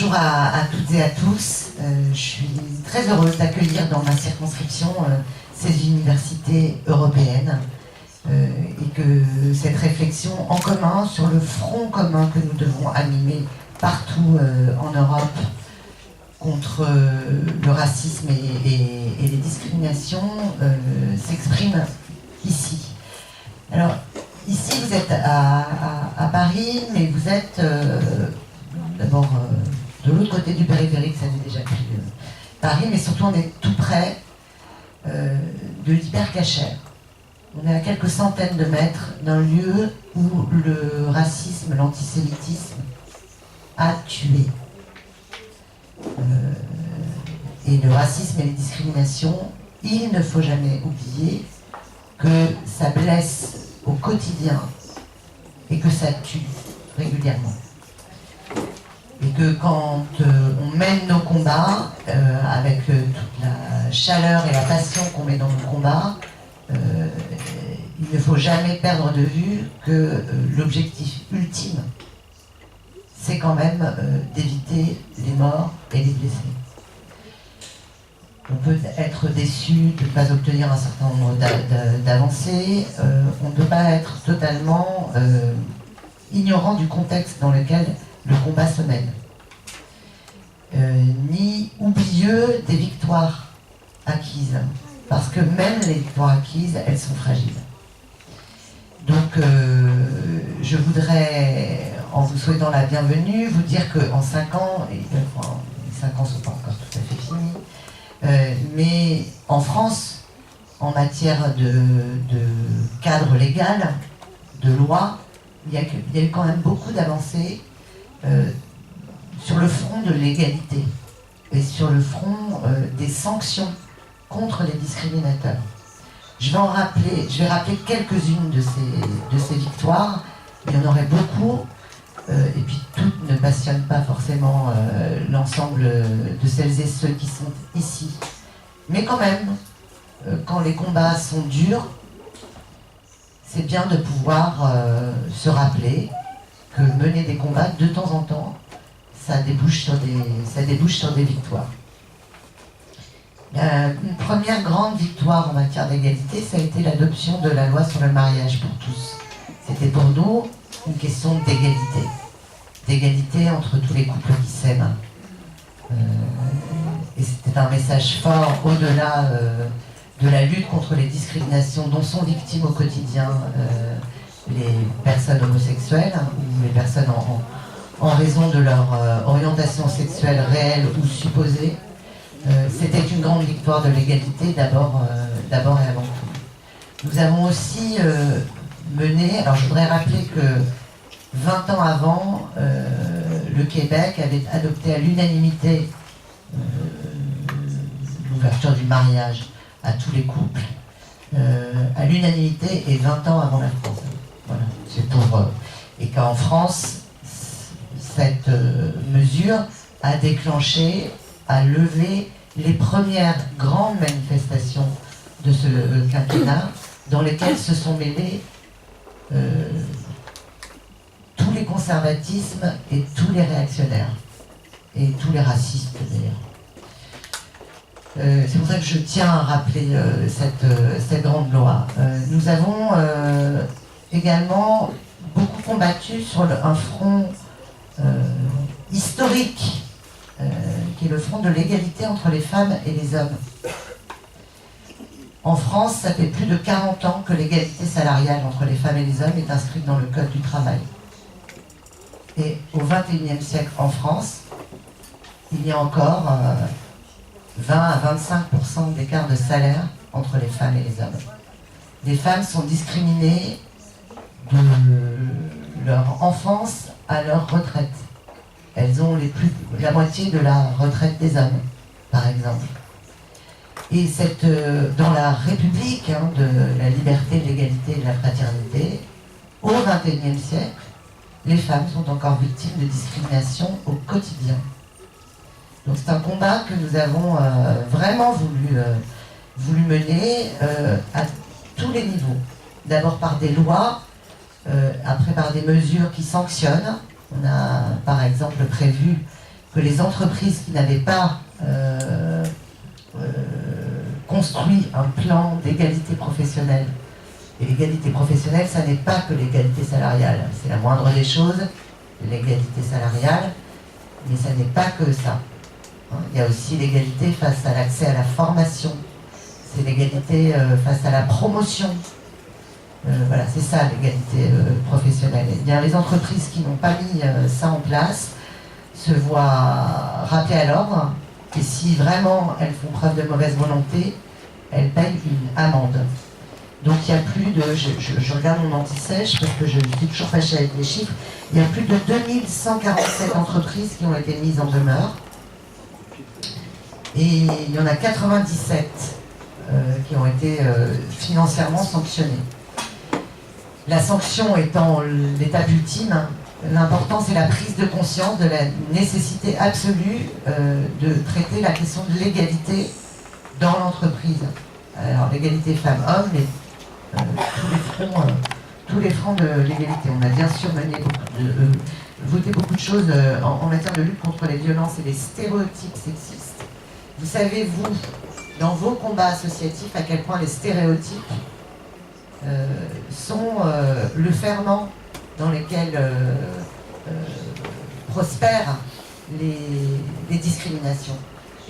Bonjour à toutes et à tous. Je suis très heureuse d'accueillir dans ma circonscription ces universités européennes et que cette réflexion en commun sur le front commun que nous devons animer partout en Europe contre le racisme et les discriminations s'exprime ici. Alors, ici vous êtes à Paris, mais vous êtes d'abord de l'autre côté du périphérique, ça j'ai déjà pris Paris, mais surtout on est tout près de l'Hypercacher. On est à quelques centaines de mètres d'un lieu où le racisme, l'antisémitisme a tué. Et le racisme et les discriminations, il ne faut jamais oublier que ça blesse au quotidien et que ça tue régulièrement. Et que quand on mène nos combats avec toute la chaleur et la passion qu'on met dans nos combats, il ne faut jamais perdre de vue que l'objectif ultime, c'est quand même d'éviter les morts et les blessés. On peut être déçu de ne pas obtenir un certain nombre d'avancées, on ne peut pas être totalement ignorant du contexte dans lequel le combat se mène, ni oublieux des victoires acquises, parce que même les victoires acquises, elles sont fragiles. Donc je voudrais, en vous souhaitant la bienvenue, vous dire qu'en 5 ans, et, enfin, les 5 ans ne sont pas encore tout à fait finis, mais en France, en matière de cadre légal, de loi, il y a eu quand même beaucoup d'avancées sur le front de l'égalité et sur le front des sanctions contre les discriminateurs. Je vais rappeler quelques-unes de ces victoires. Il y en aurait beaucoup, et puis toutes ne passionnent pas forcément l'ensemble de celles et ceux qui sont ici. Mais quand même, quand les combats sont durs, c'est bien de pouvoir se rappeler que mener des combats de temps en temps, ça débouche sur des victoires. Une première grande victoire en matière d'égalité, ça a été l'adoption de la loi sur le mariage pour tous. C'était pour nous une question d'égalité entre tous les couples qui s'aiment. Et c'était un message fort au-delà de la lutte contre les discriminations dont sont victimes au quotidien les personnes homosexuelles ou les personnes en raison de leur orientation sexuelle réelle ou supposée. C'était une grande victoire de l'égalité d'abord et avant tout. Nous avons aussi mené, alors je voudrais rappeler que 20 ans avant, le Québec avait adopté à l'unanimité l'ouverture du mariage à tous les couples, à l'unanimité et 20 ans avant la France. Voilà, c'est pour et qu'en France, cette mesure a déclenché, a levé les premières grandes manifestations de ce quinquennat dans lesquelles se sont mêlés tous les conservatismes et tous les réactionnaires et tous les racistes d'ailleurs. C'est pour ça que je tiens à rappeler cette grande loi. Nous avons également beaucoup combattu sur un front historique qui est le front de l'égalité entre les femmes et les hommes. En France, ça fait plus de 40 ans que l'égalité salariale entre les femmes et les hommes est inscrite dans le Code du travail. Et au XXIe siècle en France, il y a encore 20 à 25% d'écart de salaire entre les femmes et les hommes. Les femmes sont discriminées de leur enfance à leur retraite. Elles ont la moitié de la retraite des hommes, par exemple. Et dans la République de la liberté, de l'égalité et de la fraternité, au XXIe siècle, les femmes sont encore victimes de discrimination au quotidien. Donc c'est un combat que nous avons vraiment voulu mener à tous les niveaux. D'abord par des lois, après par des mesures qui sanctionnent. On a par exemple prévu que les entreprises qui n'avaient pas construit un plan d'égalité professionnelle, et l'égalité professionnelle, ça n'est pas que l'égalité salariale, c'est la moindre des choses, l'égalité salariale, mais ça n'est pas que ça. Il y a aussi l'égalité face à l'accès à la formation, c'est l'égalité face à la promotion. Voilà, c'est ça l'égalité professionnelle. Et bien, les entreprises qui n'ont pas mis ça en place se voient rappeler à l'ordre, et si vraiment elles font preuve de mauvaise volonté, elles payent une amende. Donc il y a plus de, je regarde mon anti-sèche parce que je suis toujours fâchée avec les chiffres, il y a plus de 2147 entreprises qui ont été mises en demeure, et il y en a 97 qui ont été financièrement sanctionnées. La sanction étant l'étape ultime, l'important c'est la prise de conscience de la nécessité absolue de traiter la question de l'égalité dans l'entreprise. Alors l'égalité femmes-hommes, mais tous les fronts de l'égalité. On a bien sûr voté beaucoup de choses en matière de lutte contre les violences et les stéréotypes sexistes. Vous savez, vous, dans vos combats associatifs, à quel point les stéréotypes sont le ferment dans lequel prospèrent les discriminations.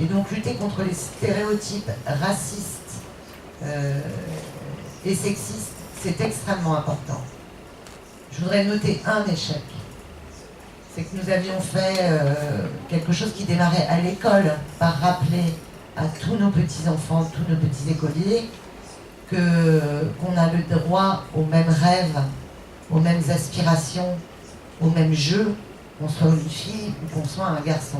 Et donc lutter contre les stéréotypes racistes et sexistes, c'est extrêmement important. Je voudrais noter un échec. C'est que nous avions fait quelque chose qui démarrait à l'école par rappeler à tous nos petits-enfants, tous nos petits écoliers, qu'on a le droit aux mêmes rêves, aux mêmes aspirations, aux mêmes jeux, qu'on soit une fille ou qu'on soit un garçon.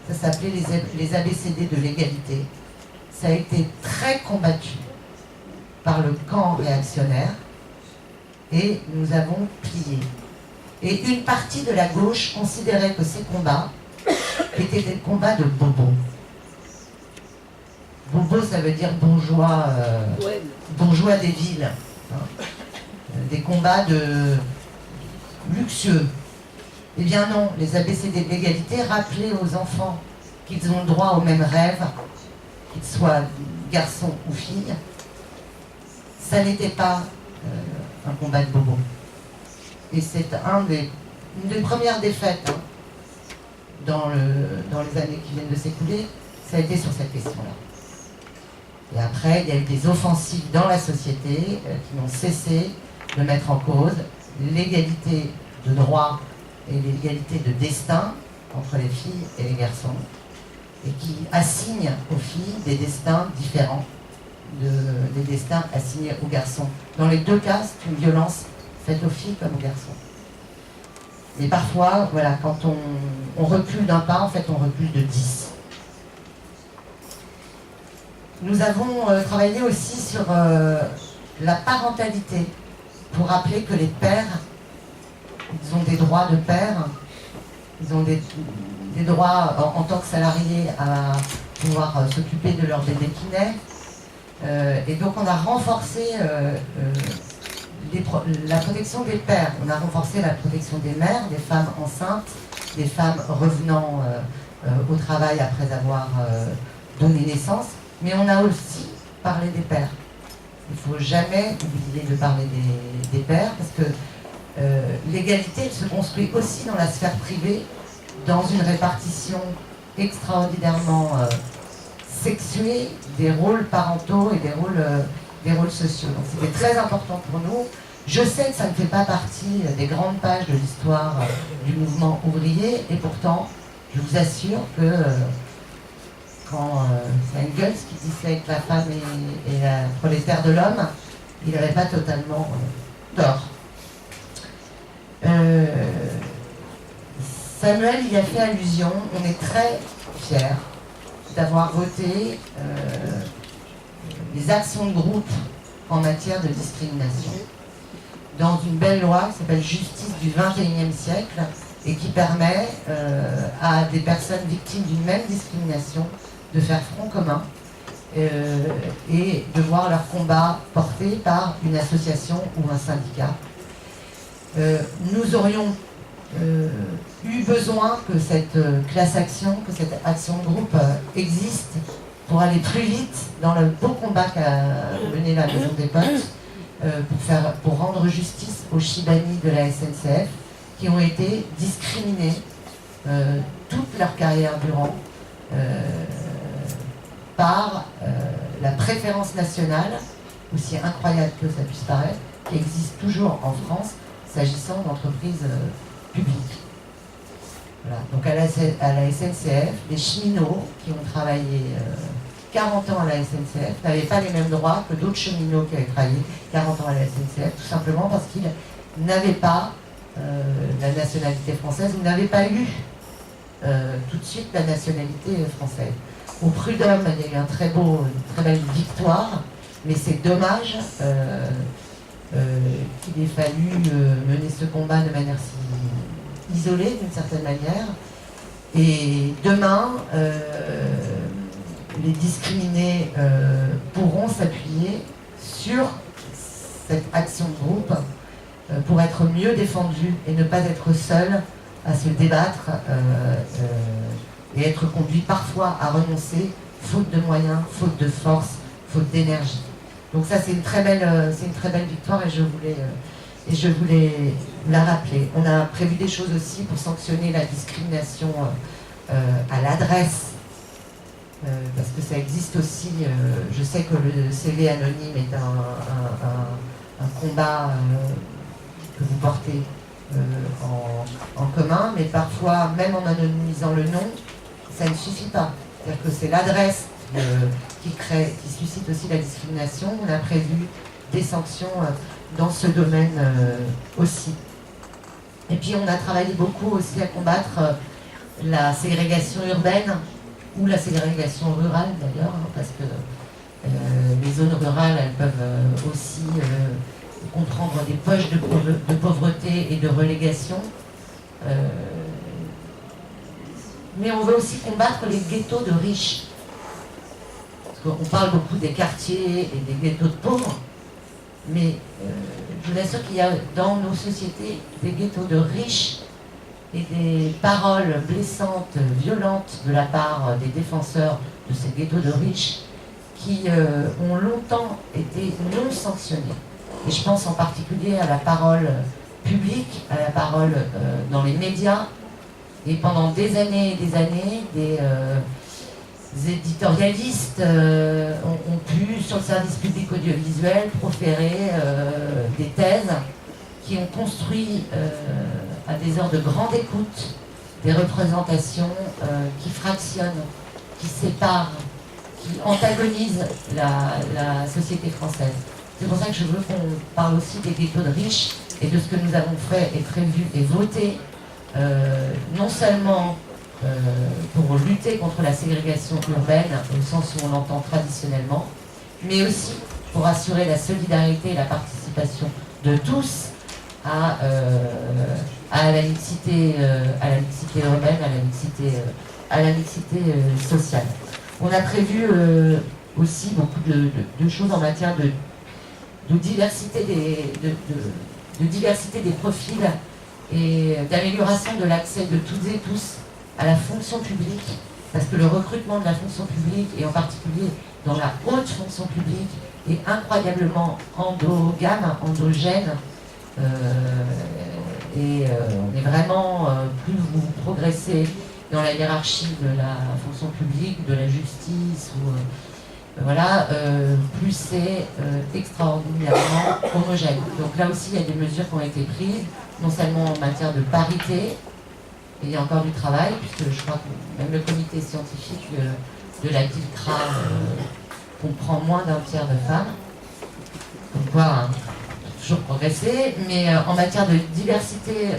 Ça s'appelait les ABCD de l'égalité. Ça a été très combattu par le camp réactionnaire et nous avons plié. Et une partie de la gauche considérait que ces combats étaient des combats de bobos. Bobo, ça veut dire bourgeois, bourgeois des villes. Hein. Des combats de luxueux. Eh bien non, les ABCD de l'égalité rappelaient aux enfants qu'ils ont le droit aux mêmes rêves, qu'ils soient garçons ou filles. Ça n'était pas un combat de bobo. Et c'est une des premières défaites hein, dans les années qui viennent de s'écouler, ça a été sur cette question-là. Et après, il y a eu des offensives dans la société qui n'ont cessé de mettre en cause l'égalité de droit et l'égalité de destin entre les filles et les garçons, et qui assignent aux filles des destins différents des destins assignés aux garçons. Dans les deux cas, c'est une violence faite aux filles comme aux garçons. Et parfois, voilà, quand on recule d'un pas, en fait, on recule de 10. Nous avons travaillé aussi sur la parentalité, pour rappeler que les pères, ils ont des droits de père, ils ont des droits en tant que salariés à pouvoir s'occuper de leur bébé qui naît. Et donc on a renforcé la protection des pères, on a renforcé la protection des mères, des femmes enceintes, des femmes revenant au travail après avoir donné naissance, mais on a aussi parlé des pères. Il ne faut jamais oublier de parler des pères, parce que l'égalité elle se construit aussi dans la sphère privée, dans une répartition extraordinairement sexuée des rôles parentaux et des rôles sociaux. Donc c'était très important pour nous. Je sais que ça ne fait pas partie des grandes pages de l'histoire du mouvement ouvrier, et pourtant, je vous assure que quand c'est Engels qui disait que la femme est la prolétaire de l'homme, il n'avait pas totalement tort. Samuel y a fait allusion, on est très fiers d'avoir voté les actions de groupe en matière de discrimination dans une belle loi qui s'appelle Justice du XXIe siècle et qui permet à des personnes victimes d'une même discrimination de faire front commun et de voir leur combat porté par une association ou un syndicat. Nous aurions eu besoin que cette classe action, que cette action de groupe existe pour aller plus vite dans le beau combat qu'a mené la Maison des Potes pour rendre justice aux Chibani de la SNCF qui ont été discriminés toute leur carrière durant par la préférence nationale, aussi incroyable que ça puisse paraître, qui existe toujours en France s'agissant d'entreprises publiques. Voilà. Donc à la SNCF, les cheminots qui ont travaillé 40 ans à la SNCF n'avaient pas les mêmes droits que d'autres cheminots qui avaient travaillé 40 ans à la SNCF, tout simplement parce qu'ils n'avaient pas la nationalité française, ils n'avaient pas eu tout de suite la nationalité française. Au Prud'homme, il y a eu une très belle victoire, mais c'est dommage qu'il ait fallu mener ce combat de manière si isolée, d'une certaine manière. Et demain, les discriminés pourront s'appuyer sur cette action de groupe pour être mieux défendus et ne pas être seuls à se débattre et être conduits parfois à renoncer, faute de moyens, faute de force, faute d'énergie. Donc ça, c'est une très belle victoire et je voulais la rappeler. On a prévu des choses aussi pour sanctionner la discrimination à l'adresse, parce que ça existe aussi. Je sais que le CV anonyme est un combat que vous portez en commun, mais parfois, même en anonymisant le nom, ça ne suffit pas. C'est-à-dire que c'est l'adresse qui suscite aussi la discrimination. On a prévu des sanctions dans ce domaine aussi. Et puis on a travaillé beaucoup aussi à combattre la ségrégation urbaine ou la ségrégation rurale d'ailleurs, parce que les zones rurales, elles peuvent aussi comprendre des poches de pauvreté et de relégation. Mais on veut aussi combattre les ghettos de riches. Parce qu'on parle beaucoup des quartiers et des ghettos de pauvres, mais je vous assure qu'il y a dans nos sociétés des ghettos de riches et des paroles blessantes, violentes de la part des défenseurs de ces ghettos de riches qui ont longtemps été non sanctionnés. Et je pense en particulier à la parole publique, à la parole dans les médias. Et pendant des années et des années, des éditorialistes ont pu, sur le service public audiovisuel, proférer des thèses qui ont construit, à des heures de grande écoute, des représentations qui fractionnent, qui séparent, qui antagonisent la société française. C'est pour ça que je veux qu'on parle aussi des ghettos de riches et de ce que nous avons fait et prévu et voté, non seulement pour lutter contre la ségrégation urbaine au sens où on l'entend traditionnellement, mais aussi pour assurer la solidarité et la participation de tous à la mixité urbaine, à la mixité sociale. On a prévu aussi beaucoup de choses en matière de diversité des profils et d'amélioration de l'accès de toutes et tous à la fonction publique, parce que le recrutement de la fonction publique, et en particulier dans la haute fonction publique, est incroyablement endogène, et on est vraiment, plus vous progressez dans la hiérarchie de la fonction publique, de la justice, plus c'est extraordinairement homogène. Donc là aussi, il y a des mesures qui ont été prises, non seulement en matière de parité, et il y a encore du travail, puisque je crois que même le comité scientifique de la DILCRA comprend moins d'un tiers de femmes. Donc voilà, toujours progresser, mais en matière de diversité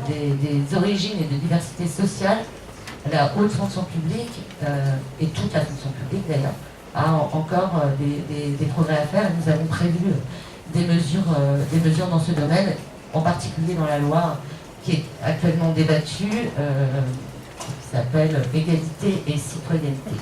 des origines et de diversité sociale, la haute fonction publique, et toute la fonction publique d'ailleurs, a encore des progrès à faire, et nous avons prévu des mesures dans ce domaine, en particulier dans la loi qui est actuellement débattue, qui s'appelle Égalité et Citoyenneté.